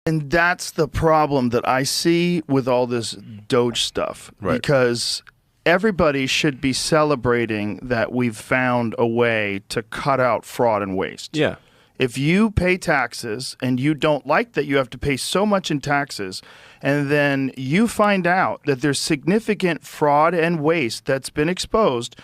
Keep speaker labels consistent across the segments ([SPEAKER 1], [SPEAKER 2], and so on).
[SPEAKER 1] And that's the problem that I see with all this Doge stuff.
[SPEAKER 2] Right.
[SPEAKER 1] Because everybody should be celebrating that we've found a way to cut out fraud and waste.
[SPEAKER 2] Yeah.
[SPEAKER 1] If you pay taxes and you don't like that you have to pay so much in taxes, and then you find out that there's significant fraud and waste that's been exposed,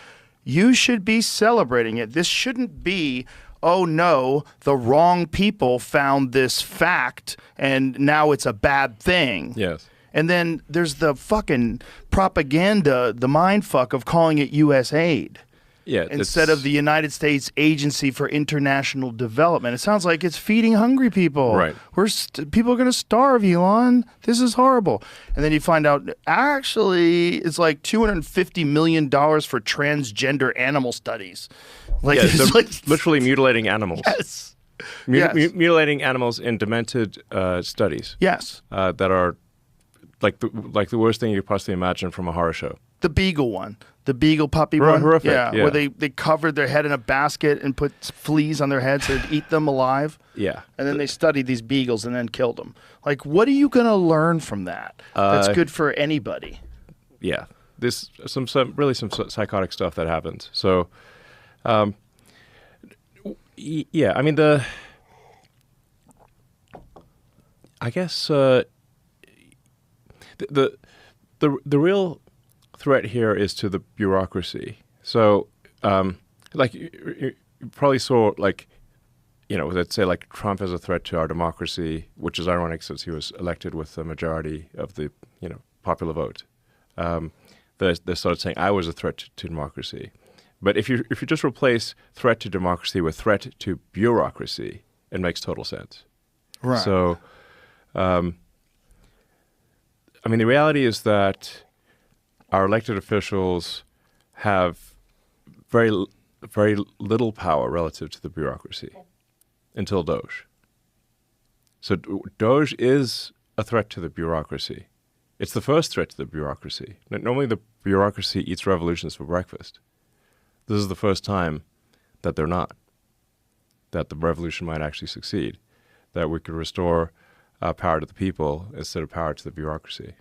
[SPEAKER 1] you should be celebrating it. This shouldn't be, oh no, the wrong people found this fact and now it's a bad thing.
[SPEAKER 2] Yes.
[SPEAKER 1] And then there's the fucking propaganda, the mindfuck of calling it U.S. aid.
[SPEAKER 2] Yeah,
[SPEAKER 1] instead of the United States Agency for International Development. It sounds like it's feeding hungry people.
[SPEAKER 2] Right.
[SPEAKER 1] People are going to starve, Elon. This is horrible. And then you find out, actually, it's like $250 million for transgender animal studies. Like,
[SPEAKER 2] yeah,
[SPEAKER 1] it's
[SPEAKER 2] like literally mutilating animals.
[SPEAKER 1] Yes.
[SPEAKER 2] Mutilating animals in demented studies.
[SPEAKER 1] Yes.
[SPEAKER 2] That are like the worst thing you could possibly imagine from a horror show.
[SPEAKER 1] The beagle one. The beagle puppy one.
[SPEAKER 2] Horrific,
[SPEAKER 1] yeah,
[SPEAKER 2] yeah.
[SPEAKER 1] where they covered their head in a basket and put fleas on their heads to eat them alive.
[SPEAKER 2] Yeah.
[SPEAKER 1] And then they studied these beagles and then killed them. Like, what are you going to learn from that? That's good for anybody.
[SPEAKER 2] Yeah. There's some psychotic stuff that happens. So, yeah, I mean, I guess the real threat here is to the bureaucracy. So, like you probably saw, like, you know, let's say like Trump as a threat to our democracy, which is ironic since he was elected with the majority of the popular vote. They started saying I was a threat to democracy. But if you just replace threat to democracy with threat to bureaucracy, it makes total sense.
[SPEAKER 1] Right.
[SPEAKER 2] So, I mean, the reality is that our elected officials have very little power relative to the bureaucracy until Doge. So Doge is a threat to the bureaucracy. It's the first threat to the bureaucracy. Normally the bureaucracy eats revolutions for breakfast. This is the first time that they're not, that the revolution might actually succeed, that we could restore power to the people instead of power to the bureaucracy.